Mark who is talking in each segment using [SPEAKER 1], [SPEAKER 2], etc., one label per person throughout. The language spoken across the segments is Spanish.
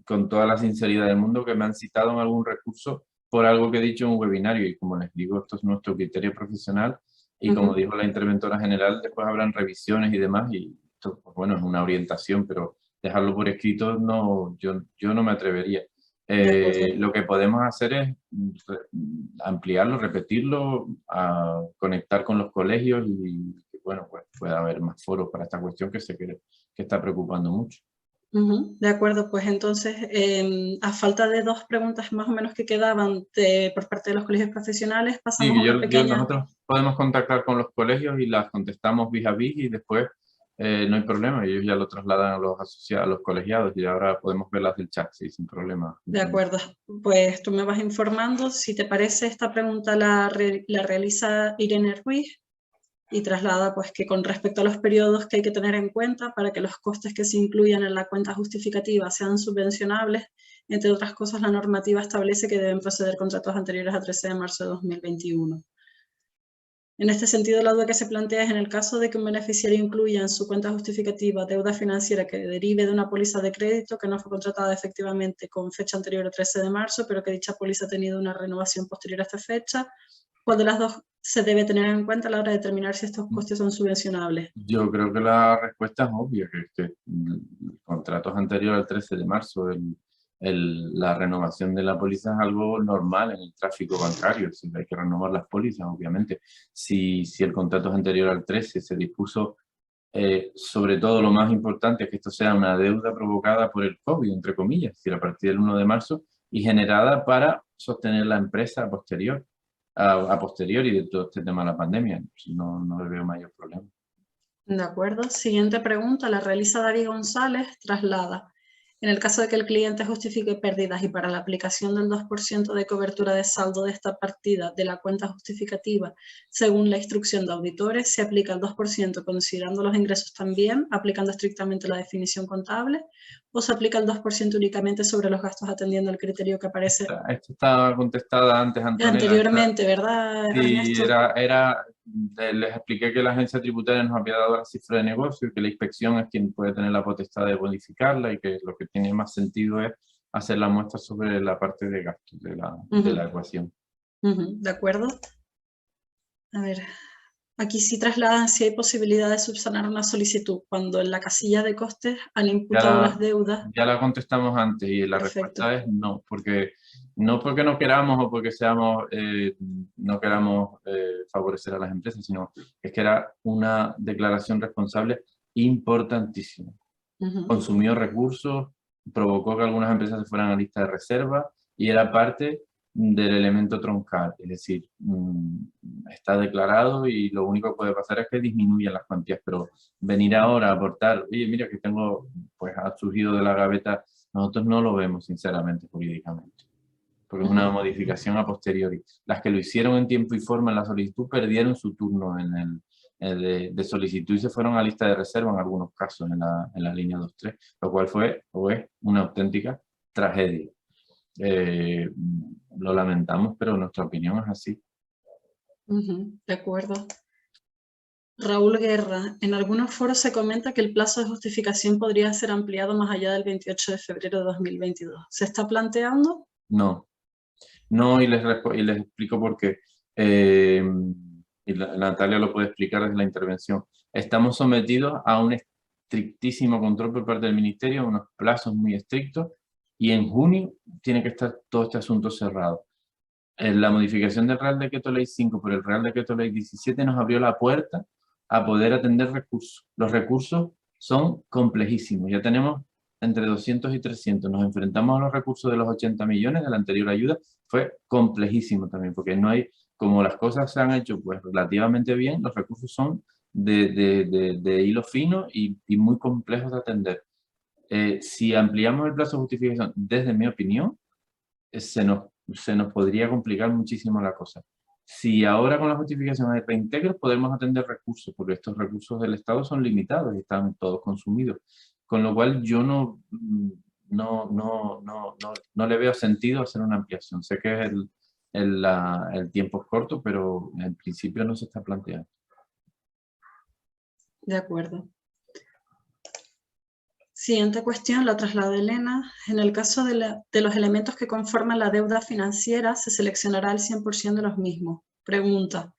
[SPEAKER 1] con toda la sinceridad del mundo, que me han citado en algún recurso por algo que he dicho en un webinario, y como les digo, esto es nuestro criterio profesional, y como dijo la interventora general, después habrán revisiones y demás, y esto, pues bueno, es una orientación, pero dejarlo por escrito, no, yo no me atrevería. Lo que podemos hacer es ampliarlo, repetirlo, conectar con los colegios y bueno, pues pueda haber más foros para esta cuestión que sé que está preocupando mucho.
[SPEAKER 2] De acuerdo, pues entonces, a falta de 2 preguntas más o menos que quedaban por parte de los colegios profesionales, pasamos a una pequeña...
[SPEAKER 1] Nosotros podemos contactar con los colegios y las contestamos vis a vis, y después no hay problema, ellos ya lo trasladan a los asociados, a los colegiados, y ahora podemos verlas del chat, sí, sin problema.
[SPEAKER 2] De acuerdo, pues tú me vas informando. Si te parece, esta pregunta la realiza Irene Ruiz y traslada pues que con respecto a los periodos que hay que tener en cuenta para que los costes que se incluyan en la cuenta justificativa sean subvencionables, entre otras cosas, la normativa establece que deben proceder contratos anteriores a 13 de marzo de 2021. En este sentido, la duda que se plantea es en el caso de que un beneficiario incluya en su cuenta justificativa deuda financiera que derive de una póliza de crédito que no fue contratada efectivamente con fecha anterior al 13 de marzo, pero que dicha póliza ha tenido una renovación posterior a esta fecha. ¿Cuál de las dos se debe tener en cuenta a la hora de determinar si estos costes son subvencionables?
[SPEAKER 1] Yo creo que la respuesta es obvia, que el contrato es anterior al 13 de marzo. La renovación de la póliza es algo normal en el tráfico bancario. Si hay que renovar las pólizas, obviamente. Si el contrato es anterior al 13, se dispuso, sobre todo lo más importante es que esto sea una deuda provocada por el COVID, entre comillas, es decir, a partir del 1 de marzo, y generada para sostener la empresa a posteriori de todo este tema de la pandemia. No le veo mayor problema.
[SPEAKER 2] De acuerdo. Siguiente pregunta, la realiza David González, traslada. En el caso de que el cliente justifique pérdidas y para la aplicación del 2% de cobertura de saldo de esta partida de la cuenta justificativa, según la instrucción de auditores, se aplica el 2% considerando los ingresos también, aplicando estrictamente la definición contable, o se aplica el 2% únicamente sobre los gastos atendiendo el criterio que aparece
[SPEAKER 1] Esto estaba contestada antes, Antonella.
[SPEAKER 2] anteriormente, ¿verdad,
[SPEAKER 1] Sí,
[SPEAKER 2] Ernesto?
[SPEAKER 1] les expliqué que la agencia tributaria nos había dado la cifra de negocio y que la inspección es quien puede tener la potestad de modificarla, y que lo que tiene más sentido es hacer la muestra sobre la parte de gastos de la ecuación.
[SPEAKER 2] De acuerdo. A ver, aquí sí trasladan si hay posibilidad de subsanar una solicitud cuando en la casilla de costes han imputado las deudas.
[SPEAKER 1] Ya la contestamos antes y la
[SPEAKER 2] Perfecto.
[SPEAKER 1] respuesta es no, porque no queramos o porque no queramos favorecer a las empresas, sino es que era una declaración responsable importantísima. Consumió recursos, provocó que algunas empresas se fueran a lista de reserva y era parte del elemento troncal, es decir, está declarado y lo único que puede pasar es que disminuyan las cuantías, pero venir ahora a aportar, oye, mira que tengo, pues ha surgido de la gaveta, nosotros no lo vemos sinceramente jurídicamente, porque es una modificación a posteriori. Las que lo hicieron en tiempo y forma en la solicitud perdieron su turno de solicitud y se fueron a lista de reserva en algunos casos en la línea 2.3, lo cual fue o es una auténtica tragedia. Lo lamentamos, pero nuestra opinión es así.
[SPEAKER 2] De acuerdo. Raúl Guerra, en algunos foros se comenta que el plazo de justificación podría ser ampliado más allá del 28 de febrero de 2022. ¿Se está planteando?
[SPEAKER 1] No, y les explico por qué. Y Natalia lo puede explicar desde la intervención. Estamos sometidos a un estrictísimo control por parte del Ministerio, unos plazos muy estrictos, y en junio tiene que estar todo este asunto cerrado. La modificación del Real Decreto Ley 5 por el Real Decreto Ley 17 nos abrió la puerta a poder atender recursos. Los recursos son complejísimos. Ya tenemos entre 200 y 300. Nos enfrentamos a los recursos de los 80 millones de la anterior ayuda. Fue complejísimo también, porque no hay, como las cosas se han hecho pues relativamente bien, los recursos son de hilo fino y muy complejos de atender. Si ampliamos el plazo de justificación, desde mi opinión, se nos podría complicar muchísimo la cosa. Si ahora con la justificación de reintegro podemos atender recursos, porque estos recursos del Estado son limitados y están todos consumidos, con lo cual yo no le veo sentido hacer una ampliación. Sé que el tiempo es corto, pero en principio no se está planteando.
[SPEAKER 2] De acuerdo. Siguiente cuestión, la traslada Elena. En el caso de los elementos que conforman la deuda financiera, se seleccionará el 100% de los mismos. Pregunta,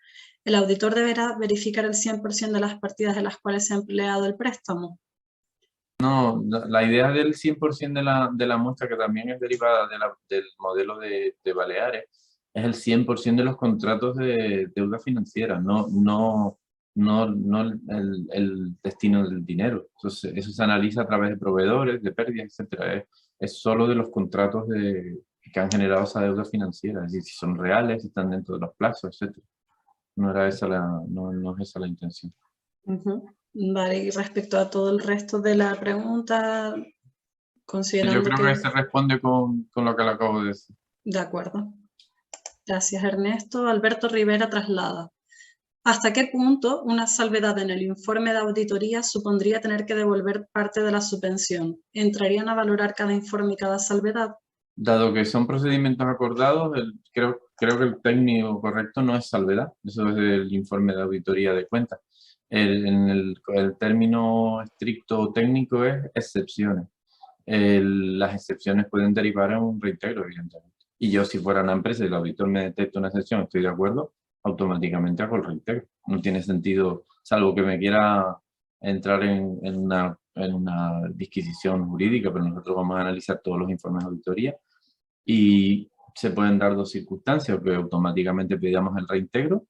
[SPEAKER 2] ¿el auditor deberá verificar el 100% de las partidas en las cuales se ha empleado el préstamo?
[SPEAKER 1] No, la idea del 100% de la muestra, que también es derivada del modelo de Baleares, es el 100% de los contratos de deuda financiera, no el destino del dinero. Eso se analiza a través de proveedores, de pérdidas, etcétera. Es solo de los contratos que han generado esa deuda financiera, es decir, si son reales, si están dentro de los plazos, etcétera. No es esa la intención.
[SPEAKER 2] Vale, y respecto a todo el resto de la pregunta, considerando
[SPEAKER 1] Yo creo que se responde con lo que le acabo de decir.
[SPEAKER 2] De acuerdo. Gracias, Ernesto. Alberto Rivera traslada. ¿Hasta qué punto una salvedad en el informe de auditoría supondría tener que devolver parte de la subvención? ¿Entrarían a valorar cada informe y cada salvedad?
[SPEAKER 1] Dado que son procedimientos acordados, creo que el término correcto no es salvedad, eso es el informe de auditoría de cuentas. El término estricto técnico es excepciones. Las excepciones pueden derivar en un reintegro, evidentemente. Y yo, si fuera una empresa y el auditor me detecta una excepción, estoy de acuerdo, automáticamente hago el reintegro. No tiene sentido, salvo que me quiera entrar en una disquisición jurídica, pero nosotros vamos a analizar todos los informes de auditoría y se pueden dar dos circunstancias, que automáticamente pedamos el reintegro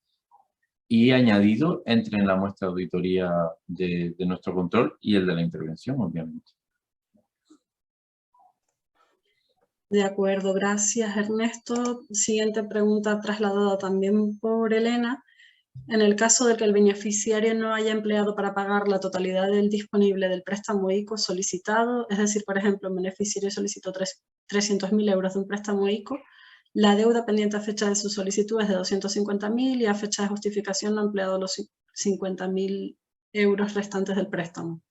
[SPEAKER 1] y añadido entre en la muestra de auditoría de nuestro control y el de la intervención, obviamente.
[SPEAKER 2] De acuerdo, gracias Ernesto. Siguiente pregunta trasladada también por Elena. En el caso de que el beneficiario no haya empleado para pagar la totalidad del disponible del préstamo ICO solicitado, es decir, por ejemplo, el beneficiario solicitó 300.000 euros de un préstamo ICO, la deuda pendiente a fecha de su solicitud es de 250.000 y a fecha de justificación no ha empleado los 50.000 euros restantes del préstamo.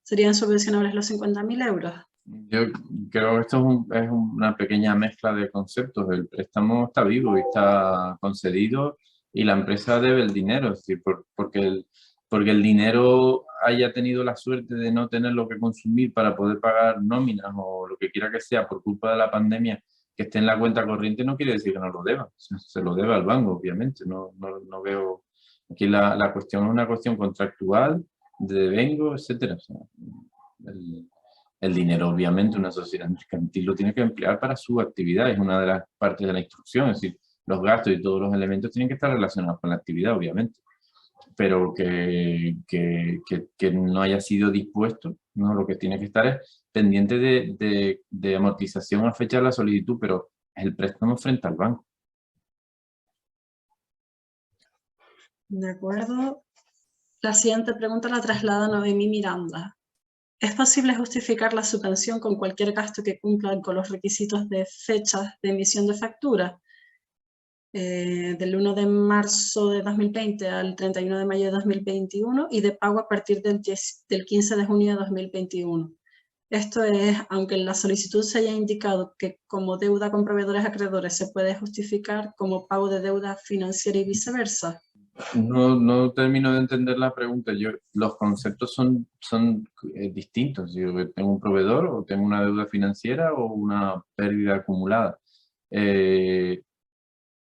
[SPEAKER 2] ¿Serían subvencionables los 50.000 euros?
[SPEAKER 1] Yo creo que esto es una pequeña mezcla de conceptos. El préstamo está vivo y está concedido y la empresa debe el dinero, es decir, porque el dinero haya tenido la suerte de no tener lo que consumir para poder pagar nóminas o lo que quiera que sea por culpa de la pandemia que esté en la cuenta corriente, no quiere decir que no lo deba. Se lo debe al banco, obviamente. No veo... Aquí la cuestión es una cuestión contractual, de devengo, etcétera. O sea, el dinero, obviamente, una sociedad mercantil lo tiene que emplear para su actividad, es una de las partes de la instrucción, es decir, los gastos y todos los elementos tienen que estar relacionados con la actividad, obviamente, pero que no haya sido dispuesto, ¿no? Lo que tiene que estar es pendiente de amortización a fecha de la solicitud, pero es el préstamo frente al banco.
[SPEAKER 2] De acuerdo. La siguiente pregunta la traslada Noemí Miranda. ¿Es posible justificar la subvención con cualquier gasto que cumpla con los requisitos de fechas de emisión de factura? Del 1 de marzo de 2020 al 31 de mayo de 2021 y de pago a partir del 15 de junio de 2021. Esto es, aunque en la solicitud se haya indicado que como deuda con proveedores acreedores se puede justificar como pago de deuda financiera y viceversa.
[SPEAKER 1] No termino de entender la pregunta. Los conceptos son distintos. Yo tengo un proveedor o tengo una deuda financiera o una pérdida acumulada.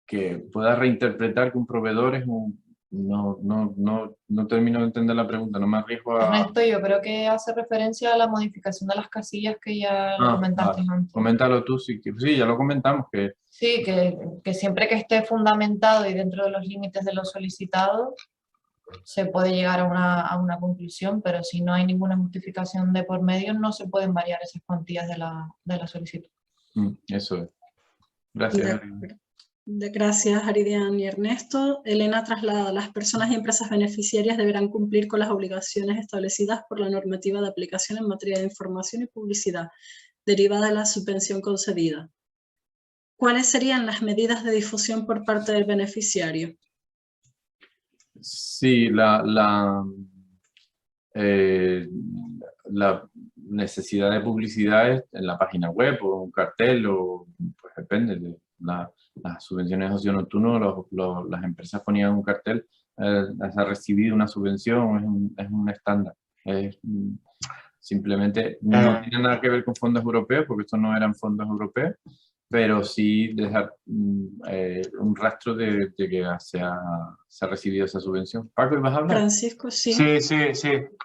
[SPEAKER 1] Que pueda reinterpretar que un proveedor es un... No termino de entender la pregunta, no me arriesgo a...
[SPEAKER 3] Ernesto, yo creo que hace referencia a la modificación de las casillas que ya lo comentaste antes.
[SPEAKER 1] Coméntalo tú, sí, ya lo comentamos.
[SPEAKER 3] Sí, que siempre que esté fundamentado y dentro de los límites de lo solicitado, se puede llegar a una conclusión, pero si no hay ninguna justificación de por medio, no se pueden variar esas cuantías de la solicitud.
[SPEAKER 1] Eso es. Gracias.
[SPEAKER 2] Gracias, Aridian y Ernesto. Elena traslada, las personas y empresas beneficiarias deberán cumplir con las obligaciones establecidas por la normativa de aplicación en materia de información y publicidad derivada de la subvención concedida. ¿Cuáles serían las medidas de difusión por parte del beneficiario?
[SPEAKER 1] Sí, la necesidad de publicidad es en la página web o un cartel, o pues depende de las subvenciones de ocio nocturno. Las empresas ponían un cartel, ha recibido una subvención, es un estándar. Simplemente no tiene nada que ver con fondos europeos, porque estos no eran fondos europeos, pero sí dejar un rastro de que se ha recibido esa subvención. Paco, ¿ibas a hablar?
[SPEAKER 2] Francisco, sí.
[SPEAKER 4] Sí.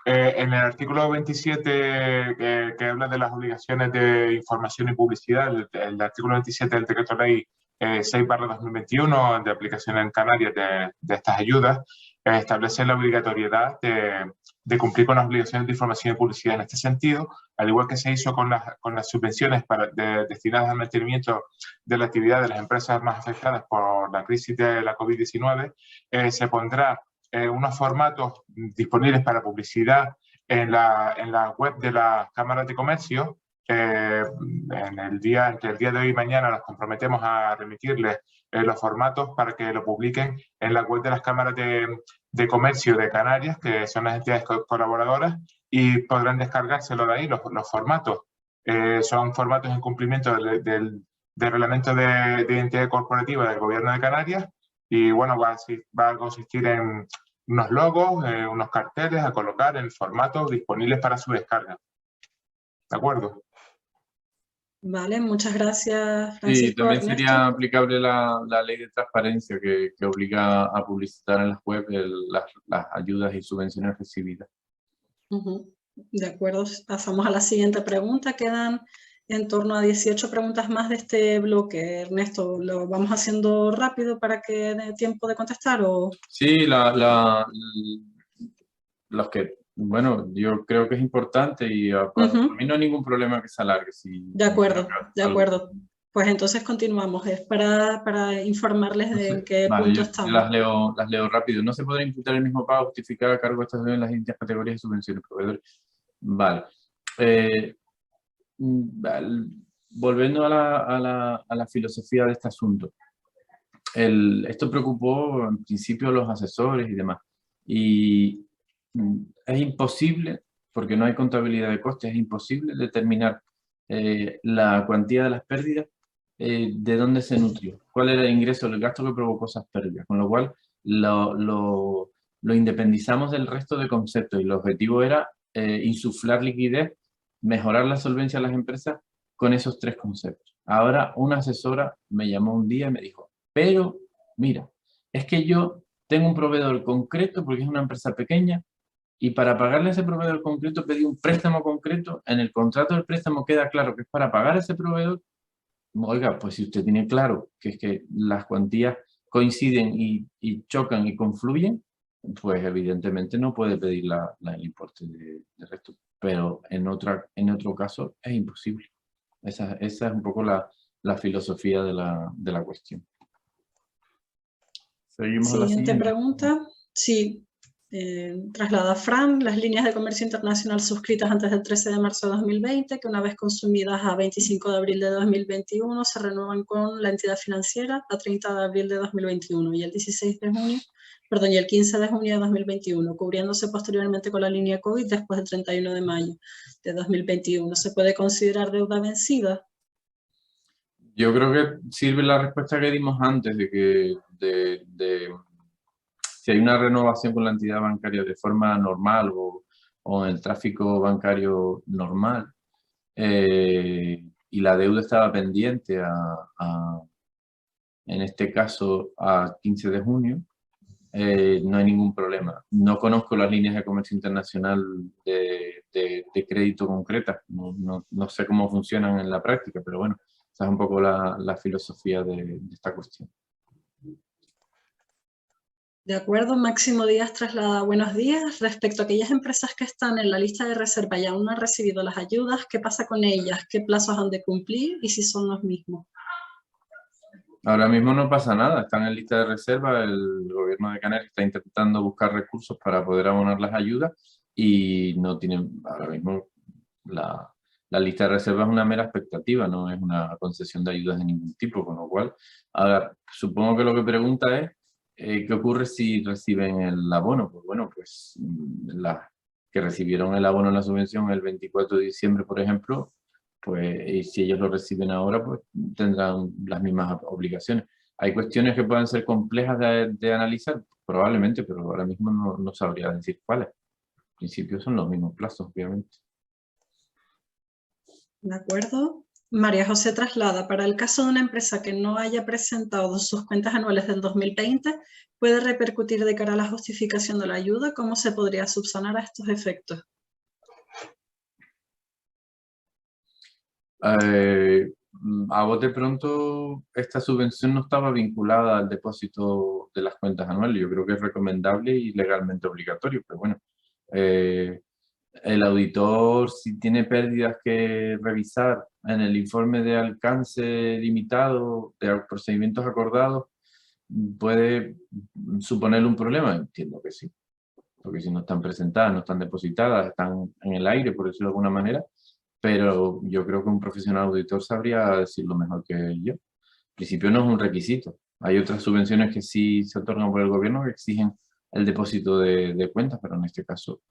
[SPEAKER 4] En el artículo 27 que habla de las obligaciones de información y publicidad, el artículo 27 del decreto ley 6/2021 de aplicación en Canarias de estas ayudas, establece la obligatoriedad de cumplir con las obligaciones de información y publicidad en este sentido, al igual que se hizo con las subvenciones destinadas al mantenimiento de la actividad de las empresas más afectadas por la crisis de la COVID-19, se pondrá unos formatos disponibles para publicidad en la web de las cámaras de comercio. Entre el día de hoy y mañana nos comprometemos a remitirles los formatos para que lo publiquen en la web de las cámaras de comercio de Canarias, que son las entidades colaboradoras, y podrán descargárselo de ahí, los formatos. Son formatos en cumplimiento del reglamento de identidad corporativa del Gobierno de Canarias, y bueno, va a consistir en unos logos, unos carteles a colocar en formatos disponibles para su descarga. ¿De acuerdo?
[SPEAKER 2] Vale, muchas gracias, Francisco.
[SPEAKER 1] Sí, también
[SPEAKER 2] Ernesto.
[SPEAKER 1] sería aplicable la ley de transparencia que obliga a publicitar en las webs las ayudas y subvenciones recibidas.
[SPEAKER 2] De acuerdo, pasamos a la siguiente pregunta. Quedan en torno a 18 preguntas más de este bloque. Ernesto, ¿lo vamos haciendo rápido para que dé tiempo de contestar? ¿O?
[SPEAKER 1] Sí, los que, bueno, yo creo que es importante y para mí no hay ningún problema que se alargue.
[SPEAKER 2] De acuerdo, de acuerdo. Pues entonces continuamos. Es para informarles de en qué punto estamos.
[SPEAKER 1] Las leo rápido. No se podrá imputar el mismo pago justificado a cargo de estas en las distintas categorías de subvenciones proveedores. Vale. Volviendo a la filosofía de este asunto. Esto preocupó en principio a los asesores y demás. Y es imposible, porque no hay contabilidad de costes, es imposible determinar la cuantía de las pérdidas, de dónde se nutrió, cuál era el ingreso, el gasto que provocó esas pérdidas, con lo cual lo independizamos del resto de conceptos y el objetivo era insuflar liquidez, mejorar la solvencia de las empresas con esos tres conceptos. Ahora una asesora me llamó un día y me dijo, pero mira, es que yo tengo un proveedor concreto porque es una empresa pequeña y para pagarle a ese proveedor concreto pedí un préstamo concreto, en el contrato del préstamo queda claro que es para pagar a ese proveedor. Oiga, pues si usted tiene claro que es que las cuantías coinciden y chocan y confluyen, pues evidentemente no puede pedir el importe de resto. Pero en otro caso es imposible. Esa es un poco la filosofía de la cuestión. Seguimos a la
[SPEAKER 2] Siguiente
[SPEAKER 1] siguiente
[SPEAKER 2] pregunta. Sí. Traslada Fran, las líneas de comercio internacional suscritas antes del 13 de marzo de 2020, que una vez consumidas a 25 de abril de 2021, se renuevan con la entidad financiera a 30 de abril de 2021 y el 15 de junio de 2021, cubriéndose posteriormente con la línea COVID después del 31 de mayo de 2021. ¿Se puede considerar deuda vencida?
[SPEAKER 1] Yo creo que sirve la respuesta que dimos antes de que si hay una renovación con la entidad bancaria de forma normal o en el tráfico bancario normal y la deuda estaba pendiente en este caso a 15 de junio, no hay ningún problema. No conozco las líneas de comercio internacional de crédito concretas, no sé cómo funcionan en la práctica, pero bueno, esa es un poco la filosofía de esta cuestión.
[SPEAKER 2] De acuerdo, Máximo Díaz traslada buenos días. Respecto a aquellas empresas que están en la lista de reserva y aún no han recibido las ayudas, ¿qué pasa con ellas? ¿Qué plazos han de cumplir y si son los mismos?
[SPEAKER 1] Ahora mismo no pasa nada, están en lista de reserva, el gobierno de Canarias está intentando buscar recursos para poder abonar las ayudas y no tienen, ahora mismo la lista de reserva es una mera expectativa, no es una concesión de ayudas de ningún tipo, con lo cual, ahora supongo que lo que pregunta es ¿qué ocurre si reciben el abono? Pues bueno, pues las que recibieron el abono en la subvención el 24 de diciembre, por ejemplo, pues y si ellos lo reciben ahora, pues tendrán las mismas obligaciones. ¿Hay cuestiones que puedan ser complejas de analizar? Probablemente, pero ahora mismo no sabría decir cuáles. En principio son los mismos plazos, obviamente.
[SPEAKER 2] De acuerdo. María José traslada, para el caso de una empresa que no haya presentado sus cuentas anuales del 2020, ¿puede repercutir de cara a la justificación de la ayuda? ¿Cómo se podría subsanar a estos efectos?
[SPEAKER 1] A bote pronto, esta subvención no estaba vinculada al depósito de las cuentas anuales. Yo creo que es recomendable y legalmente obligatorio, pero bueno, el auditor, si tiene pérdidas que revisar en el informe de alcance limitado de procedimientos acordados, puede suponer un problema. Entiendo que sí, porque si no están presentadas, no están depositadas, están en el aire, por decirlo de alguna manera, pero yo creo que un profesional auditor sabría decirlo mejor que yo. En principio no es un requisito. Hay otras subvenciones que sí se otorgan por el gobierno que exigen el depósito de cuentas, pero en este caso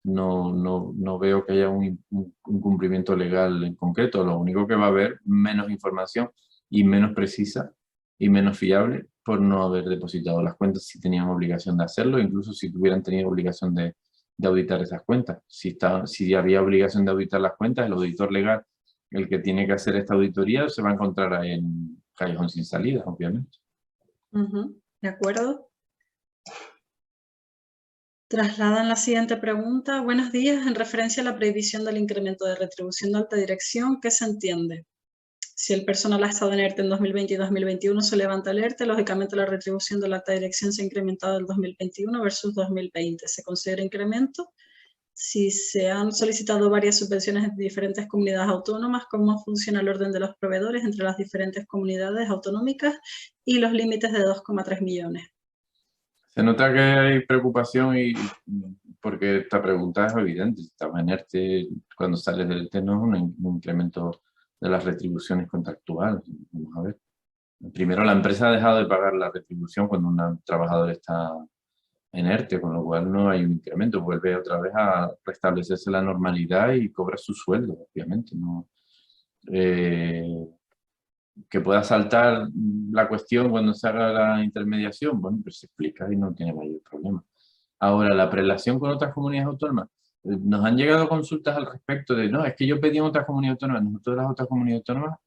[SPEAKER 1] no veo que haya un cumplimiento legal en concreto. Lo único que va a haber, menos información y menos precisa y menos fiable por no haber depositado las cuentas si tenían obligación de hacerlo, incluso si tuvieran tenido obligación de auditar esas cuentas. Si había obligación de auditar las cuentas, el auditor legal, el que tiene que hacer esta auditoría, se va a encontrar ahí en callejón sin salida, obviamente.
[SPEAKER 2] De acuerdo. Trasladan la siguiente pregunta. Buenos días. En referencia a la prohibición del incremento de retribución de alta dirección, ¿qué se entiende? Si el personal ha estado en ERTE en 2020 y 2021, se levanta el ERTE, lógicamente la retribución de la alta dirección se ha incrementado en 2021 versus 2020. ¿Se considera incremento? Si se han solicitado varias subvenciones en diferentes comunidades autónomas, ¿cómo funciona el orden de los proveedores entre las diferentes comunidades autonómicas y los límites de 2,3 millones?
[SPEAKER 1] Se nota que hay preocupación porque esta pregunta es evidente. Si estamos en ERTE, cuando sales del ERTE no es un incremento de las retribuciones contractuales. Vamos a ver. Primero, la empresa ha dejado de pagar la retribución cuando un trabajador está en ERTE, con lo cual no hay un incremento. Vuelve otra vez a restablecerse la normalidad y cobra su sueldo, obviamente. ¿No? Que pueda saltar la cuestión cuando se haga la intermediación, bueno, pues se explica y no tiene mayor problema. Ahora, la prelación con otras comunidades autónomas. Nos han llegado consultas al respecto de, no, es que yo pedí en otras comunidades autónomas, nosotros las otras comunidades autónomas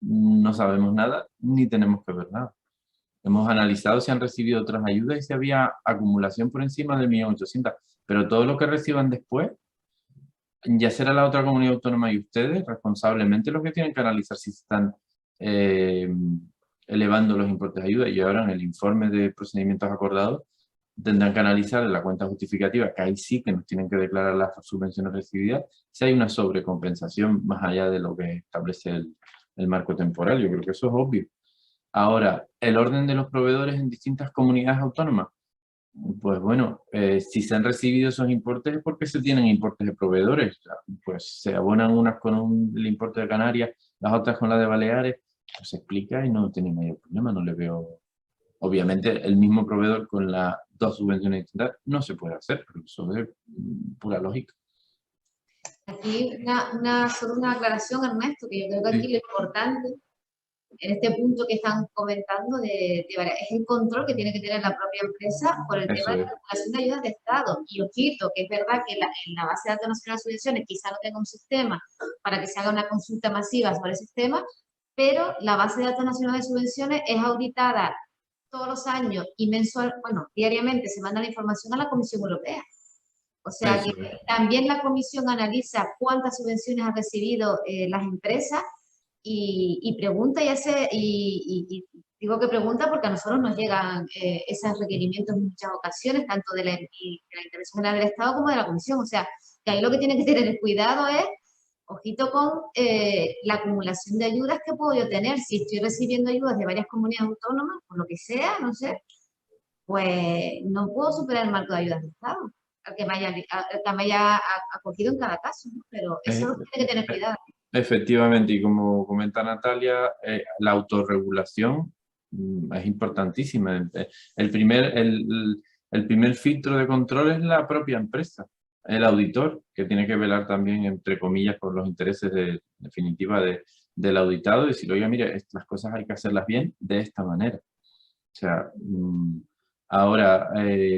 [SPEAKER 1] no sabemos nada, ni tenemos que ver nada. Hemos analizado si han recibido otras ayudas y si había acumulación por encima de 1.800.000, pero todo lo que reciban después, ya será la otra comunidad autónoma y ustedes responsablemente los que tienen que analizar si están elevando los importes de ayuda, y ahora en el informe de procedimientos acordados tendrán que analizar en la cuenta justificativa, que ahí sí que nos tienen que declarar las subvenciones recibidas, si hay una sobrecompensación más allá de lo que establece el marco temporal. Yo creo que eso es obvio. Ahora, el orden de los proveedores en distintas comunidades autónomas. Pues bueno, si se han recibido esos importes es porque se tienen importes de proveedores. Pues se abonan unas con el importe de Canarias, las otras con la de Baleares. Pues se explica y no tiene mayor problema, no le veo. Obviamente el mismo proveedor con las dos subvenciones distintas no se puede hacer, pero eso es pura lógica.
[SPEAKER 5] Aquí solo una aclaración, Ernesto, que yo creo que aquí lo importante en este punto que están comentando es el control que tiene que tener la propia empresa por el tema de la acumulación de ayudas de Estado. Y ojito, que es verdad que en la base de datos nacional de subvenciones quizá no tenga un sistema para que se haga una consulta masiva sobre ese sistema, pero la base de datos nacional de subvenciones es auditada todos los años y diariamente se manda la información a la Comisión Europea. O sea que también la Comisión analiza cuántas subvenciones han recibido las empresas y pregunta y digo que pregunta porque a nosotros nos llegan esos requerimientos en muchas ocasiones, tanto de la Intervención General del Estado como de la Comisión. O sea, que ahí lo que tiene que tener el cuidado es, ojito con la acumulación de ayudas que puedo yo tener. Si estoy recibiendo ayudas de varias comunidades autónomas, por lo que sea, no sé, pues no puedo superar el marco de ayudas del Estado, al que me haya acogido en cada caso, ¿no? Pero eso es lo que tiene que tener cuidado.
[SPEAKER 1] Efectivamente, y como comenta Natalia, la autorregulación es importantísima. El primer filtro de control es la propia empresa, el auditor, que tiene que velar también, entre comillas, por los intereses definitiva del auditado y decir, oye, mire, las cosas hay que hacerlas bien de esta manera. O sea, ahora,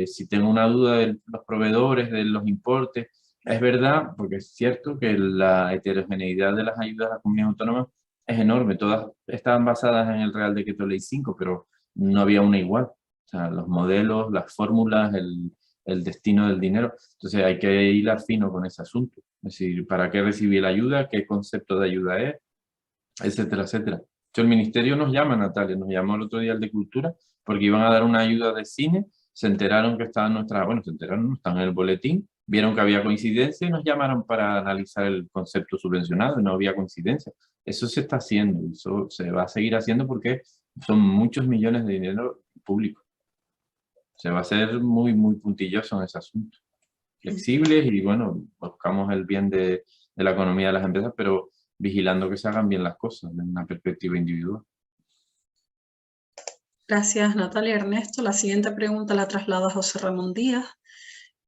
[SPEAKER 1] si tengo una duda de los proveedores, de los importes, Es verdad, porque es cierto que la heterogeneidad de las ayudas a comunidades autónomas es enorme. Todas estaban basadas en el Real Decreto Ley 5, pero no había una igual. O sea, los modelos, las fórmulas, el destino del dinero. Entonces hay que hilar fino con ese asunto. Es decir, ¿para qué recibir la ayuda? ¿Qué concepto de ayuda es? Etcétera, etcétera. El ministerio nos llama, Natalia, nos llamó el otro día el de Cultura, porque iban a dar una ayuda de cine, se enteraron que estaban nuestras, bueno, se enteraron, no están en el boletín, vieron que había coincidencia y nos llamaron para analizar el concepto subvencionado, y no había coincidencia. Eso se está haciendo, y eso se va a seguir haciendo porque son muchos millones de dinero público. Se va a ser muy, muy puntilloso en ese asunto. Flexibles y, bueno, buscamos el bien de la economía de las empresas, pero vigilando que se hagan bien las cosas desde una perspectiva individual.
[SPEAKER 2] Gracias, Natalia. Ernesto, la siguiente pregunta la traslada José Ramón Díaz.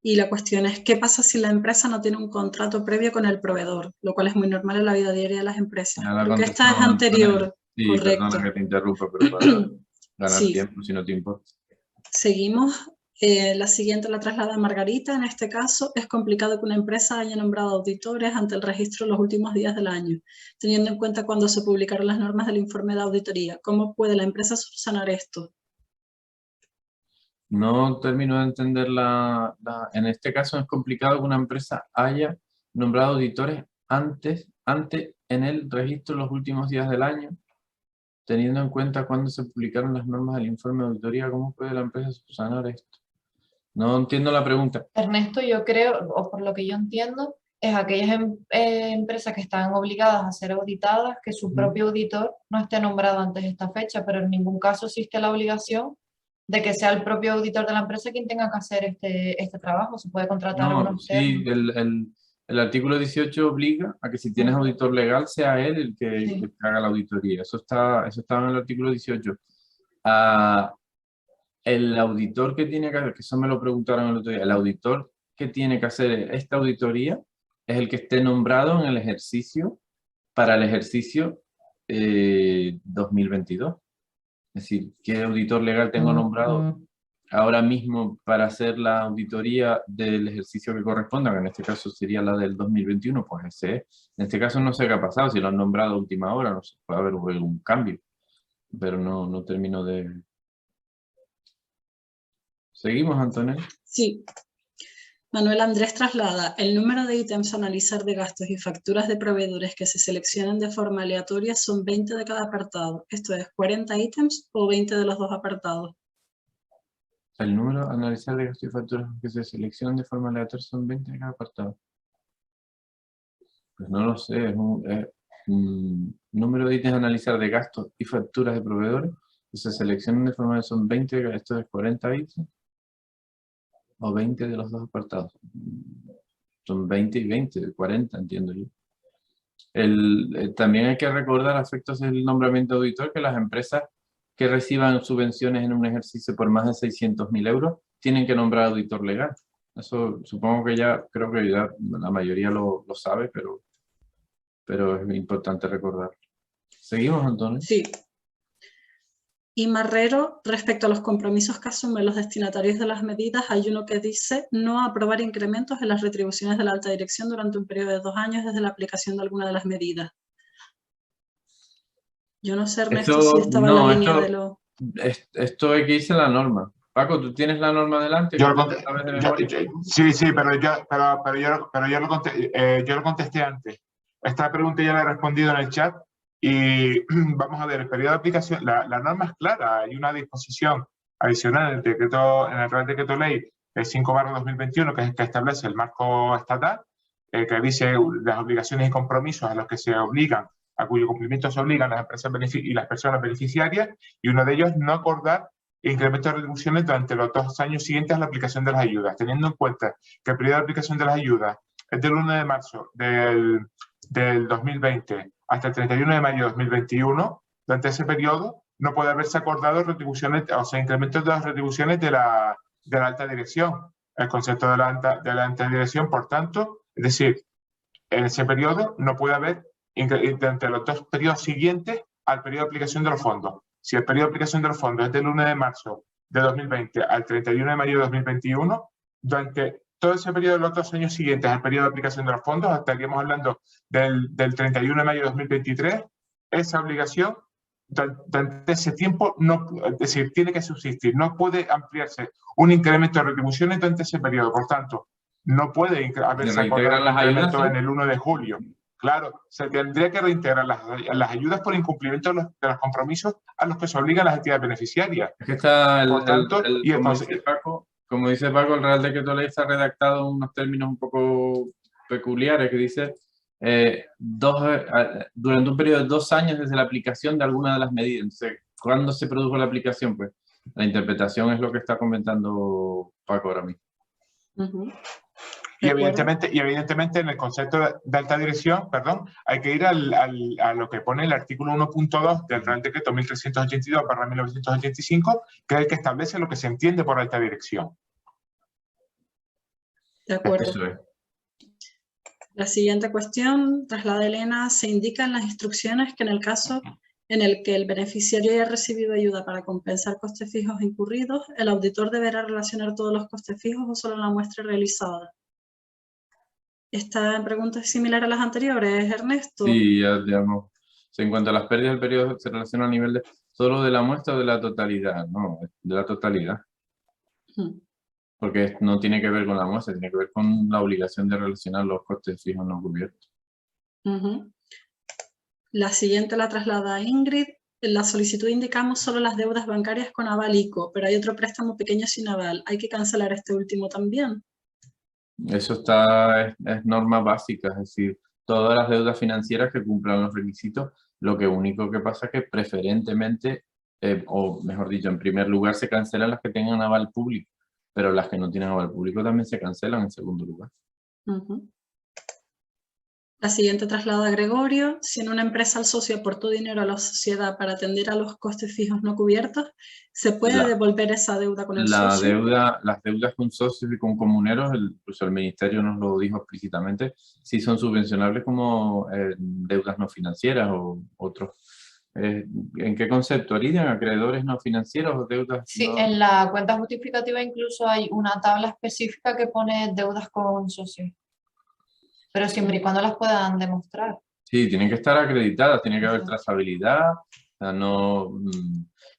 [SPEAKER 2] Y la cuestión es, ¿qué pasa si la empresa no tiene un contrato previo con el proveedor? Lo cual es muy normal en la vida diaria de las empresas. Porque esta es anterior,
[SPEAKER 1] sí,
[SPEAKER 2] correcto.
[SPEAKER 1] Perdona que te interrumpa, pero para ganar
[SPEAKER 2] Sí.
[SPEAKER 1] tiempo, si no te importa.
[SPEAKER 2] Seguimos. La siguiente la traslada Margarita. En este caso, es complicado que una empresa haya nombrado auditores ante el registro en los últimos días del año, teniendo en cuenta cuando se publicaron las normas del informe de auditoría. ¿Cómo puede la empresa subsanar esto?
[SPEAKER 1] No termino de entender en este caso es complicado que una empresa haya nombrado auditores antes en el registro los últimos días del año, teniendo en cuenta cuando se publicaron las normas del informe de auditoría. ¿Cómo puede la empresa subsanar esto? No entiendo la pregunta.
[SPEAKER 3] Ernesto, yo creo, o por lo que yo entiendo, es aquellas empresas que están obligadas a ser auditadas, que su propio auditor no esté nombrado antes de esta fecha, pero en ningún caso existe la obligación de que sea el propio auditor de la empresa quien tenga que hacer este trabajo. Se puede contratar a uno
[SPEAKER 1] Sí,
[SPEAKER 3] externo.
[SPEAKER 1] el artículo 18 obliga a que si tienes auditor legal sea él el que,
[SPEAKER 3] Sí.
[SPEAKER 1] que haga la auditoría. Eso está en el artículo 18. El auditor que tiene que hacer, que eso me lo preguntaron el otro día, el auditor que tiene que hacer esta auditoría es el que esté nombrado en el ejercicio, para el ejercicio 2022. Es decir, ¿qué auditor legal tengo nombrado ahora mismo para hacer la auditoría del ejercicio que corresponda, que en este caso sería la del 2021? Pues ese es. En este caso no sé qué ha pasado, si lo han nombrado a última hora, no sé, puede haber algún cambio, pero no termino de... ¿Seguimos, Antonio?
[SPEAKER 2] Sí. Manuel Andrés traslada el número de ítems a analizar de gastos y facturas de proveedores que se seleccionan de forma aleatoria son 20 de cada apartado. Esto es 40 ítems o 20 de los dos apartados.
[SPEAKER 1] El número a analizar de gastos y facturas que se seleccionan de forma aleatoria son 20 de cada apartado. Pues no lo sé, es un número de ítems a analizar de gastos y facturas de proveedores que se seleccionan de forma son 20, esto es 40 ítems. O 20 de los dos apartados. Son 20 y 20, 40, entiendo yo. También hay que recordar, a efectos del nombramiento de auditor, que las empresas que reciban subvenciones en un ejercicio por más de 600.000 euros tienen que nombrar auditor legal. Eso supongo que creo que ya la mayoría lo sabe, pero es importante recordar. ¿Seguimos, Antonio?
[SPEAKER 2] Sí. Y Marrero, respecto a los compromisos que asumen los destinatarios de las medidas, hay uno que dice no aprobar incrementos en las retribuciones de la alta dirección durante un periodo de 2 años desde la aplicación de alguna de las medidas. Yo no sé, Ernesto, si estaba en la línea de lo...
[SPEAKER 1] Esto hay que irse a la norma. Paco, ¿tú tienes la norma delante?
[SPEAKER 4] Sí, pero yo lo contesté antes. Esta pregunta ya la he respondido en el chat. Y vamos a ver, el periodo de aplicación, la norma es clara, hay una disposición adicional en el Real Decreto Ley 5/2021 que establece el marco estatal, que dice las obligaciones y compromisos a los que se obligan, a cuyo cumplimiento se obligan las empresas y las personas beneficiarias, y uno de ellos no acordar incremento de retribuciones durante los 2 años siguientes a la aplicación de las ayudas, teniendo en cuenta que el periodo de aplicación de las ayudas es del 1 de marzo del 2020 hasta el 31 de mayo de 2021, durante ese periodo no puede haberse acordado retribuciones, o sea, incrementos de las retribuciones de la alta dirección. El concepto de la alta dirección, por tanto, es decir, en ese periodo no puede haber entre los 2 periodos siguientes al periodo de aplicación de los fondos. Si el periodo de aplicación de los fondos es del 1 de marzo de 2020 al 31 de mayo de 2021, durante todo ese periodo de los 2 años siguientes al periodo de aplicación de los fondos, estaríamos hablando del 31 de mayo de 2023, esa obligación durante ese tiempo, es decir, tiene que subsistir, no puede ampliarse un incremento de retribuciones durante ese periodo, por tanto, no puede haberse acordado un incremento en el 1 de julio. Claro, se tendría que reintegrar las ayudas por incumplimiento de los compromisos a los que se obligan las entidades beneficiarias.
[SPEAKER 1] Es que está,
[SPEAKER 4] Por tanto,
[SPEAKER 1] como dice Paco, el Real Decreto Ley está redactado en unos términos un poco peculiares que dice durante un periodo de 2 años desde la aplicación de alguna de las medidas. Entonces, ¿cuándo se produjo la aplicación? Pues la interpretación es lo que está comentando Paco ahora mismo.
[SPEAKER 4] Y evidentemente en el concepto de alta dirección, hay que ir a lo que pone el artículo 1.2 del Real Decreto 1382/1985, que es el que establece lo que se entiende por alta dirección.
[SPEAKER 2] De acuerdo.
[SPEAKER 1] Eso es.
[SPEAKER 2] La siguiente cuestión, traslada Elena, se indica en las instrucciones que en el caso en el que el beneficiario haya recibido ayuda para compensar costes fijos incurridos, el auditor deberá relacionar todos los costes fijos o solo la muestra realizada. ¿Esta pregunta es similar a las anteriores, Ernesto?
[SPEAKER 1] Sí, ya, digamos, en cuanto a las pérdidas del periodo se relaciona a nivel de solo de la muestra o de la totalidad, no, de la totalidad. Porque no tiene que ver con la muestra, tiene que ver con la obligación de relacionar los costes fijos no cubiertos.
[SPEAKER 2] La siguiente la traslada Ingrid. En la solicitud indicamos solo las deudas bancarias con aval ICO, pero hay otro préstamo pequeño sin aval. ¿Hay que cancelar este último también?
[SPEAKER 1] Eso es norma básica, es decir, todas las deudas financieras que cumplan los requisitos, lo que único que pasa es que preferentemente, o mejor dicho, en primer lugar se cancelan las que tengan aval público, pero las que no tienen aval público también se cancelan en segundo lugar.
[SPEAKER 2] La siguiente traslada a Gregorio. Si en una empresa el socio aportó dinero a la sociedad para atender a los costes fijos no cubiertos, ¿se puede devolver esa deuda con el socio?
[SPEAKER 1] Las deudas con socios y con comuneros, incluso el Ministerio nos lo dijo explícitamente, sí son subvencionables como deudas no financieras o otros. ¿En qué concepto? ¿Origen acreedores no financieros o deudas?
[SPEAKER 3] Sí,
[SPEAKER 1] no?
[SPEAKER 3] En la cuenta justificativa incluso hay una tabla específica que pone deudas con socios. Pero siempre y cuando las puedan demostrar.
[SPEAKER 1] Sí, tienen que estar acreditadas, tiene que haber trazabilidad.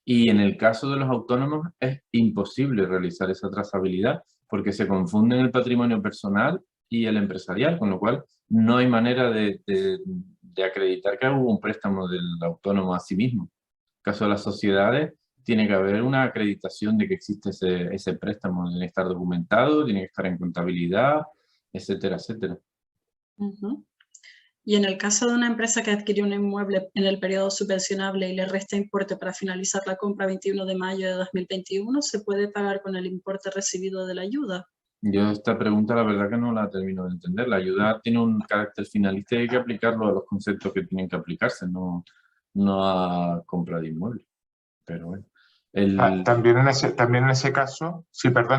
[SPEAKER 1] Y en el caso de los autónomos es imposible realizar esa trazabilidad porque se confunden el patrimonio personal y el empresarial, con lo cual no hay manera de acreditar que hubo un préstamo del autónomo a sí mismo. En el caso de las sociedades, tiene que haber una acreditación de que existe ese préstamo, tiene que estar documentado, tiene que estar en contabilidad, etcétera, etcétera.
[SPEAKER 2] Y en el caso de una empresa que adquirió un inmueble en el periodo subvencionable y le resta importe para finalizar la compra 21 de mayo de 2021, ¿se puede pagar con el importe recibido de la ayuda?
[SPEAKER 1] Yo esta pregunta la verdad que no la termino de entender. La ayuda tiene un carácter finalista y hay que aplicarlo a los conceptos que tienen que aplicarse, no a compra de inmuebles. Pero bueno.
[SPEAKER 4] También en ese caso,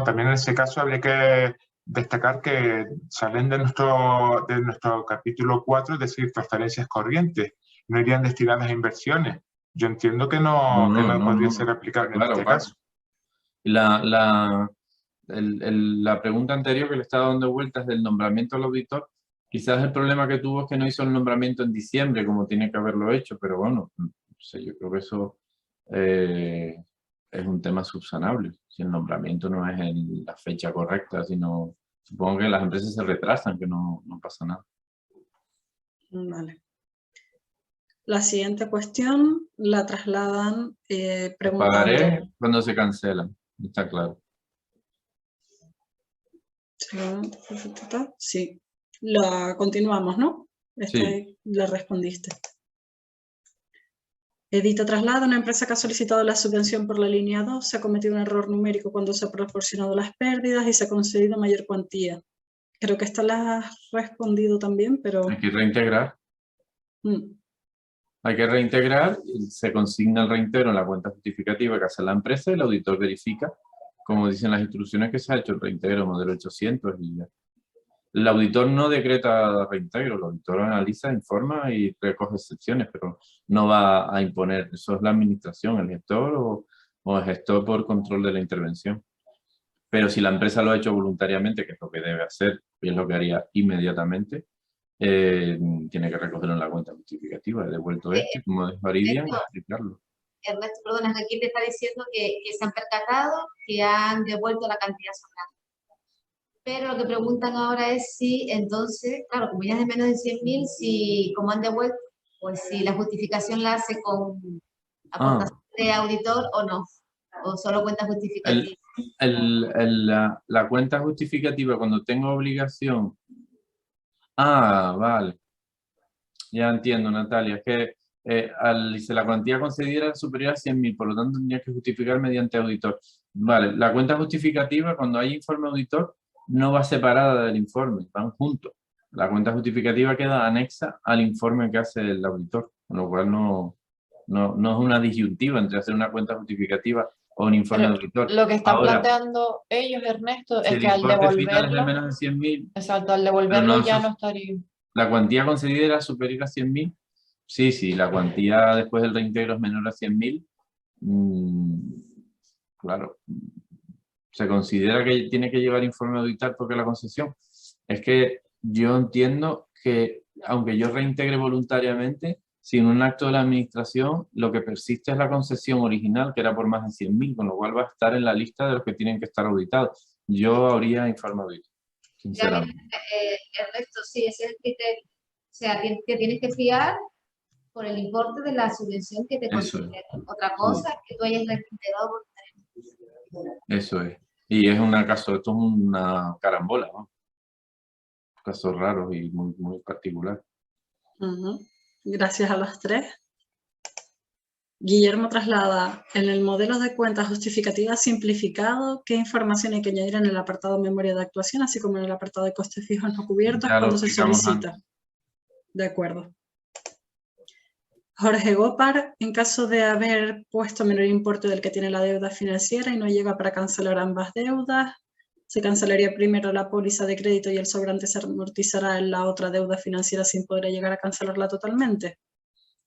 [SPEAKER 4] también en ese caso habría que destacar que salen de nuestro capítulo 4, es decir, transferencias corrientes, no irían destinadas a inversiones. Yo entiendo que no podría ser aplicable en este caso.
[SPEAKER 1] La pregunta anterior que le estaba dando vueltas del nombramiento al auditor, quizás el problema que tuvo es que no hizo el nombramiento en diciembre como tiene que haberlo hecho, pero bueno, no sé, yo creo que eso es un tema subsanable. Si el nombramiento no es en la fecha correcta, sino supongo que las empresas se retrasan, que no pasa nada.
[SPEAKER 2] Vale. La siguiente cuestión la trasladan preguntando...
[SPEAKER 1] Pagaré cuando se cancelan, está claro.
[SPEAKER 2] Sí. La continuamos, ¿no?
[SPEAKER 1] Sí.
[SPEAKER 2] La respondiste. Edita traslada. Una empresa que ha solicitado la subvención por la línea 2 se ha cometido un error numérico cuando se ha proporcionado las pérdidas y se ha concedido mayor cuantía. Creo que esta la has respondido también, pero...
[SPEAKER 1] Hay que reintegrar. Hay que reintegrar, se consigna el reintegro en la cuenta justificativa que hace la empresa y el auditor verifica, como dicen las instrucciones, que se ha hecho el reintegro modelo 800 y ya. El auditor no decreta reintegro, el auditor analiza, informa y recoge excepciones, pero no va a imponer. Eso es la administración, el gestor o el gestor por control de la intervención. Pero si la empresa lo ha hecho voluntariamente, que es lo que debe hacer y es lo que haría inmediatamente, tiene que recogerlo en la cuenta justificativa. He devuelto como dijo Aridian, explicarlo.
[SPEAKER 5] Ernesto, perdona, aquí te está diciendo que se han percatado que han devuelto la cantidad sobrante. Pero lo que preguntan ahora es si, entonces, claro, como ya es de menos de 100.000, si, como han devuelto, pues si la justificación la hace con aportación de auditor o no, o solo cuenta justificativa.
[SPEAKER 1] La cuenta justificativa, cuando tengo obligación... vale. Ya entiendo, Natalia. Es que si la cuantía concedida era superior a 100.000, por lo tanto tendría que justificar mediante auditor. Vale, la cuenta justificativa, cuando hay informe auditor, no va separada del informe, van juntos. La cuenta justificativa queda anexa al informe que hace el auditor, con lo cual no es una disyuntiva entre hacer una cuenta justificativa o un informe auditor.
[SPEAKER 3] Lo que están
[SPEAKER 1] Ahora,
[SPEAKER 3] planteando ellos, Ernesto,
[SPEAKER 1] si
[SPEAKER 3] es
[SPEAKER 1] el
[SPEAKER 3] que al
[SPEAKER 1] importe final es de
[SPEAKER 3] devolverlo,
[SPEAKER 1] menos de 100.000,
[SPEAKER 3] exacto, al devolverlo ya no estaría.
[SPEAKER 1] la cuantía concedida era superior a 100.000. Sí, la cuantía después del reintegro es menor a 100.000. Claro, se considera que tiene que llevar informe auditar porque la concesión. Es que yo entiendo que, aunque yo reintegre voluntariamente, sin un acto de la administración, lo que persiste es la concesión original, que era por más de 100.000, con lo cual va a estar en la lista de los que tienen que estar auditados. Yo habría informe auditar, sinceramente.
[SPEAKER 5] Ernesto, sí, ese es el criterio. O sea, te tienes que fiar por el importe de la subvención que te consideran. Otra cosa es que tú hayas reintegrado voluntariamente.
[SPEAKER 1] Eso es. Y es esto es una carambola, ¿no? Casos raros y muy, muy particular.
[SPEAKER 2] Gracias a los tres. Guillermo traslada, en el modelo de cuenta justificativa simplificado, ¿qué información hay que añadir en el apartado memoria de actuación, así como en el apartado de costes fijos no cubiertos cuando se solicita? De acuerdo. Jorge Gopar, en caso de haber puesto menor importe del que tiene la deuda financiera y no llega para cancelar ambas deudas, se cancelaría primero la póliza de crédito y el sobrante se amortizará en la otra deuda financiera sin poder llegar a cancelarla totalmente.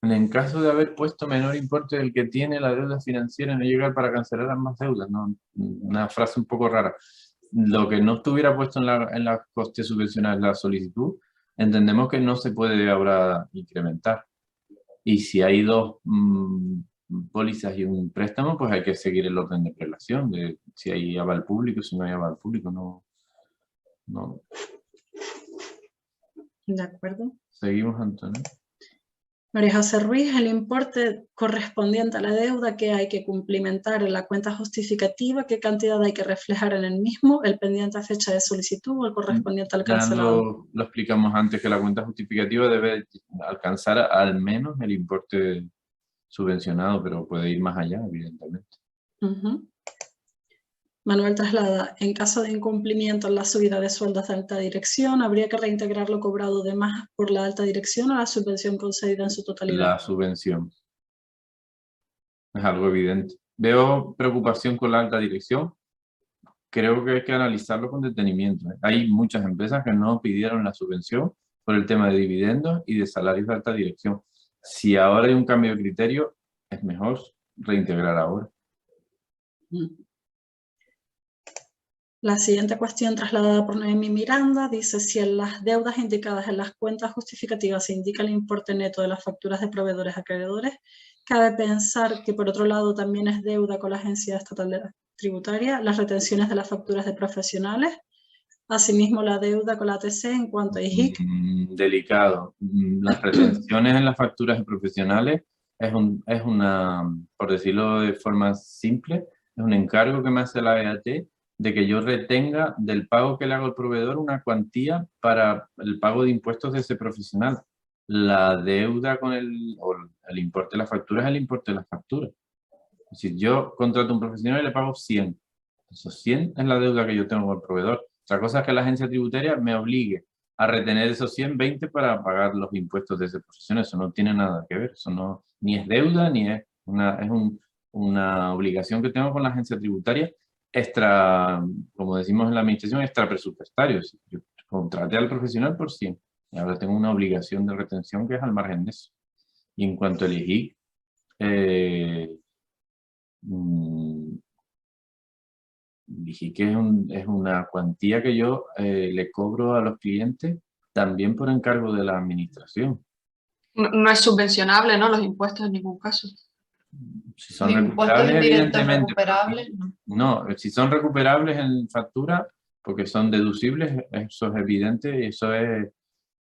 [SPEAKER 1] En caso de haber puesto menor importe del que tiene la deuda financiera y no llegar para cancelar ambas deudas, ¿no? Una frase un poco rara. Lo que no estuviera puesto en la coste subvencional, la solicitud, entendemos que no se puede ahora incrementar. Y si hay dos pólizas y un préstamo, pues hay que seguir el orden de prelación, de si hay aval público, si no hay aval público, no.
[SPEAKER 2] De acuerdo.
[SPEAKER 1] Seguimos, Antonio.
[SPEAKER 2] María José Ruiz, el importe correspondiente a la deuda que hay que cumplimentar en la cuenta justificativa, ¿qué cantidad hay que reflejar en el mismo? ¿El pendiente a fecha de solicitud o el correspondiente al cancelado?
[SPEAKER 1] Ya lo explicamos antes, que la cuenta justificativa debe alcanzar al menos el importe subvencionado, pero puede ir más allá, evidentemente.
[SPEAKER 2] Manuel traslada, en caso de incumplimiento en la subida de sueldos de alta dirección, ¿habría que reintegrar lo cobrado de más por la alta dirección o la subvención concedida en su totalidad?
[SPEAKER 1] La subvención. Es algo evidente. Veo preocupación con la alta dirección. Creo que hay que analizarlo con detenimiento. Hay muchas empresas que no pidieron la subvención por el tema de dividendos y de salarios de alta dirección. Si ahora hay un cambio de criterio, es mejor reintegrar ahora.
[SPEAKER 2] La siguiente cuestión trasladada por Noemí Miranda dice: si en las deudas indicadas en las cuentas justificativas se indica el importe neto de las facturas de proveedores a acreedores, cabe pensar que por otro lado también es deuda con la Agencia Estatal Tributaria las retenciones de las facturas de profesionales, asimismo la deuda con la ATC en cuanto a IJIC.
[SPEAKER 1] Delicado. Las retenciones en las facturas de profesionales es una, por decirlo de forma simple, es un encargo que me hace la EAT de que yo retenga del pago que le hago al proveedor una cuantía para el pago de impuestos de ese profesional. La deuda con el importe de la factura es el importe de la factura. Es decir, yo contrato a un profesional y le pago 100. Esos 100 es la deuda que yo tengo con el proveedor. Otra cosa es que la agencia tributaria me obligue a retener esos 120 para pagar los impuestos de ese profesional. Eso no tiene nada que ver. Eso no, ni es deuda, ni es una obligación que tengo con la agencia tributaria extra, como decimos en la administración, extra presupuestario. Yo contraté al profesional por 100 y ahora tengo una obligación de retención que es al margen de eso. Y en cuanto elegí, dije que es una cuantía que yo le cobro a los clientes también por encargo de la administración.
[SPEAKER 6] No es subvencionable, ¿no? Los impuestos en ningún caso.
[SPEAKER 1] Si son
[SPEAKER 3] Los impuestos
[SPEAKER 1] recuperables,
[SPEAKER 3] indirectos
[SPEAKER 1] evidentemente.
[SPEAKER 3] recuperables, no.
[SPEAKER 1] No, si son recuperables en factura, porque son deducibles, eso es evidente y eso es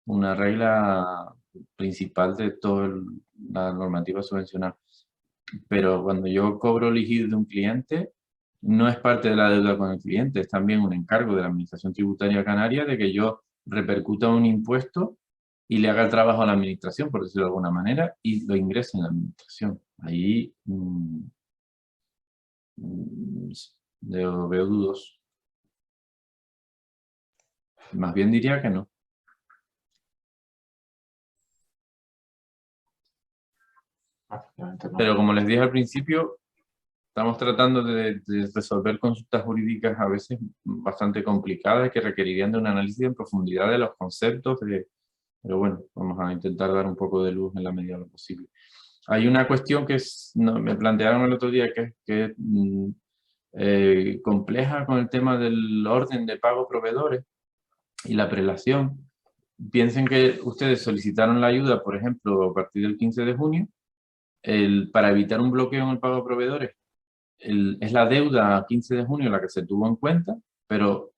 [SPEAKER 1] una regla principal de toda la normativa subvencional. Pero cuando yo cobro líquido de un cliente, no es parte de la deuda con el cliente, es también un encargo de la Administración Tributaria Canaria de que yo repercuta un impuesto y le haga el trabajo a la administración, por decirlo de alguna manera, y lo ingrese en la administración. Ahí lo veo dudoso. Más bien diría que no. Pero como les dije al principio, estamos tratando de resolver consultas jurídicas a veces bastante complicadas que requerirían de un análisis en profundidad de los conceptos. Pero bueno, vamos a intentar dar un poco de luz en la medida de lo posible. Hay una cuestión que me plantearon el otro día que es compleja con el tema del orden de pago proveedores y la prelación. Piensen que ustedes solicitaron la ayuda, por ejemplo, a partir del 15 de junio, para evitar un bloqueo en el pago a proveedores. Es la deuda a 15 de junio la que se tuvo en cuenta, pero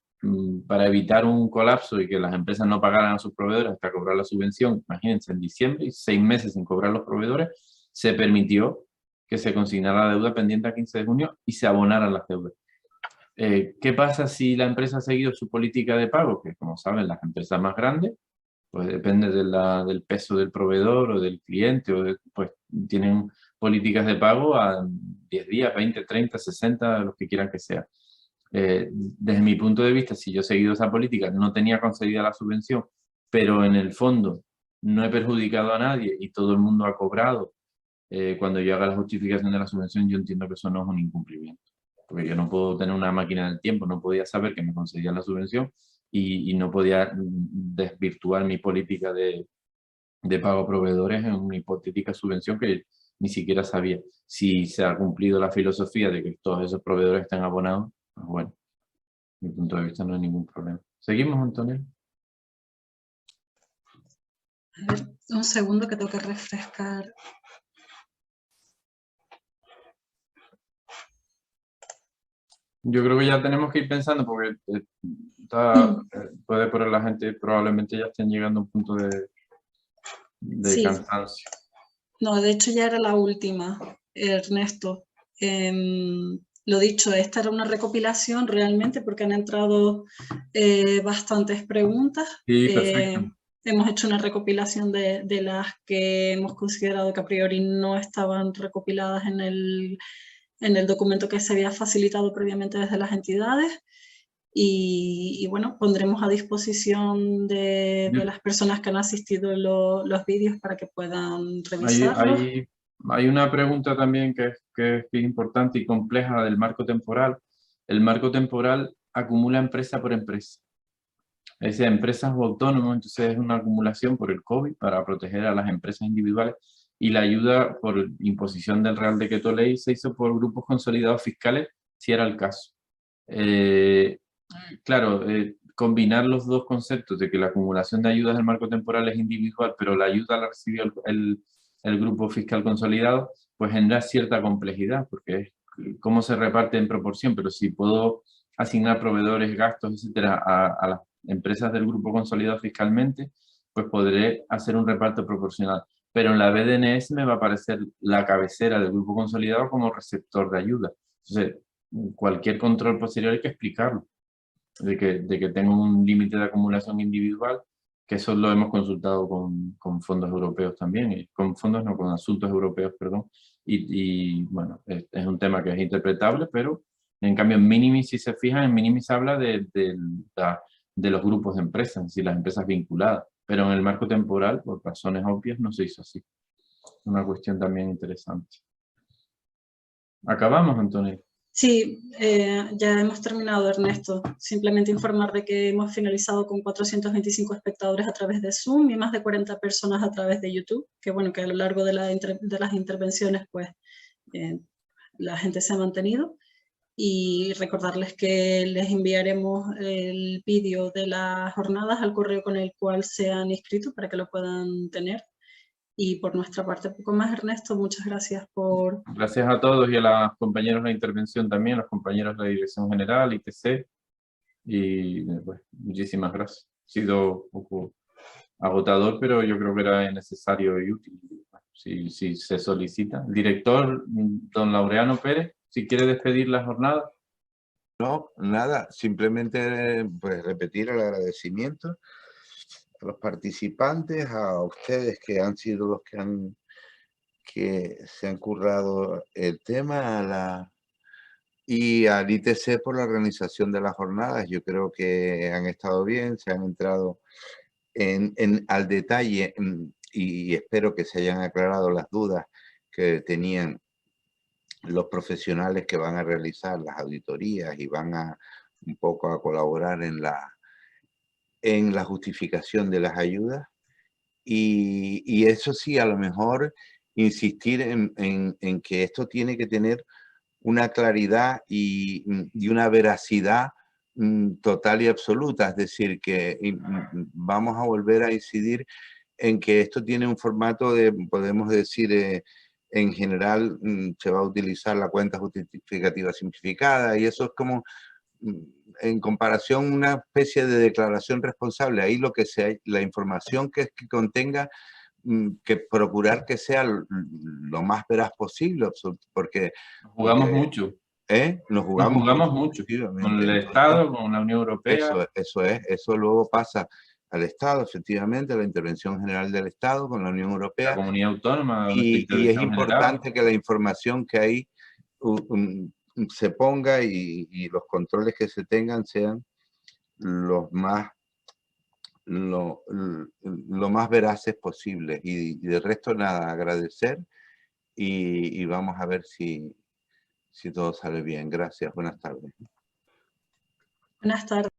[SPEAKER 1] para evitar un colapso y que las empresas no pagaran a sus proveedores hasta cobrar la subvención, imagínense, en diciembre, 6 meses sin cobrar los proveedores, se permitió que se consignara la deuda pendiente a 15 de junio y se abonaran las deudas. ¿Qué pasa si la empresa ha seguido su política de pago? Que como saben, las empresas más grandes, pues depende del peso del proveedor o del cliente, pues tienen políticas de pago a 10 días, 20, 30, 60, los que quieran que sea. Desde mi punto de vista, si yo he seguido esa política, no tenía concedida la subvención, pero en el fondo no he perjudicado a nadie y todo el mundo ha cobrado. Cuando yo haga la justificación de la subvención, yo entiendo que eso no es un incumplimiento. Porque yo no puedo tener una máquina del tiempo, no podía saber que me concedían la subvención y no podía desvirtuar mi política de pago a proveedores en una hipotética subvención que ni siquiera sabía. Si se ha cumplido la filosofía de que todos esos proveedores estén abonados, pues bueno, desde mi punto de vista no hay ningún problema. ¿Seguimos, Antonio?
[SPEAKER 2] A ver, un segundo que tengo que refrescar.
[SPEAKER 1] Yo creo que ya tenemos que ir pensando porque puede por la gente probablemente ya estén llegando a un punto de
[SPEAKER 2] Sí.
[SPEAKER 1] cansancio.
[SPEAKER 2] No, de hecho ya era la última, Ernesto. Lo dicho, esta era una recopilación realmente porque han entrado bastantes preguntas.
[SPEAKER 1] Sí, perfecto.
[SPEAKER 2] Hemos hecho una recopilación de las que hemos considerado que a priori no estaban recopiladas en el documento que se había facilitado previamente desde las entidades. Y bueno, pondremos a disposición de las personas que han asistido los vídeos para que puedan revisarlos.
[SPEAKER 1] Hay una pregunta también que es importante y compleja del marco temporal. El marco temporal acumula empresa por empresa. Es decir, empresas o autónomos, entonces es una acumulación por el COVID para proteger a las empresas individuales y la ayuda por imposición del Real Decreto Ley se hizo por grupos consolidados fiscales, si era el caso. Claro, combinar los dos conceptos de que la acumulación de ayudas del marco temporal es individual, pero la ayuda la recibió el grupo fiscal consolidado, pues genera cierta complejidad, porque es cómo se reparte en proporción, pero si puedo asignar proveedores, gastos, etcétera, a las empresas del grupo consolidado fiscalmente, pues podré hacer un reparto proporcional. Pero en la BDNS me va a aparecer la cabecera del grupo consolidado como receptor de ayuda. Entonces, cualquier control posterior hay que explicarlo. De que tengo un límite de acumulación individual, que eso lo hemos consultado con fondos europeos también, con asuntos europeos, perdón, y bueno, es un tema que es interpretable, pero en cambio en Minimis, si se fijan, en Minimis habla de los grupos de empresas, es decir, las empresas vinculadas, pero en el marco temporal, por razones obvias, no se hizo así. Una cuestión también interesante. ¿Acabamos, Antonio?
[SPEAKER 2] Sí, ya hemos terminado, Ernesto. Simplemente informar de que hemos finalizado con 425 espectadores a través de Zoom y más de 40 personas a través de YouTube, que bueno, que a lo largo de las intervenciones pues la gente se ha mantenido. y recordarles que les enviaremos el vídeo de las jornadas al correo con el cual se han inscrito para que lo puedan tener. Y por nuestra parte, poco más, Ernesto, muchas gracias por...
[SPEAKER 1] Gracias a todos y a los compañeros de la intervención también, a los compañeros de la Dirección General, ITC, y pues, muchísimas gracias. Ha sido un poco agotador, pero yo creo que era necesario y útil, si se solicita. El director, don Laureano Pérez, si quiere despedir la jornada.
[SPEAKER 7] No, nada, simplemente pues repetir el agradecimiento a los participantes, a ustedes que han sido los que se han currado el tema, y al ITC por la organización de las jornadas. Yo creo que han estado bien, se han entrado al detalle y espero que se hayan aclarado las dudas que tenían los profesionales que van a realizar las auditorías y van a un poco a colaborar en la justificación de las ayudas. Y eso sí, a lo mejor insistir en que esto tiene que tener una claridad y una veracidad total y absoluta. Es decir, que vamos a volver a incidir en que esto tiene un formato de, podemos decir, en general se va a utilizar la cuenta justificativa simplificada, y eso es como, en comparación, una especie de declaración responsable. Ahí lo que sea, la información que contenga, que procurar que sea lo más veraz posible, porque
[SPEAKER 1] Jugamos mucho.
[SPEAKER 7] Nos jugamos
[SPEAKER 1] mucho.
[SPEAKER 7] efectivamente.
[SPEAKER 1] Con el Estado, con la Unión Europea.
[SPEAKER 7] Eso luego pasa al Estado, efectivamente, a la intervención general del Estado con la Unión Europea.
[SPEAKER 1] La comunidad autónoma.
[SPEAKER 7] Y es importante que la información que ahí se ponga y los controles que se tengan sean lo más veraces posible. Y de resto nada, agradecer y vamos a ver si todo sale bien. Gracias, buenas tardes.
[SPEAKER 2] Buenas tardes.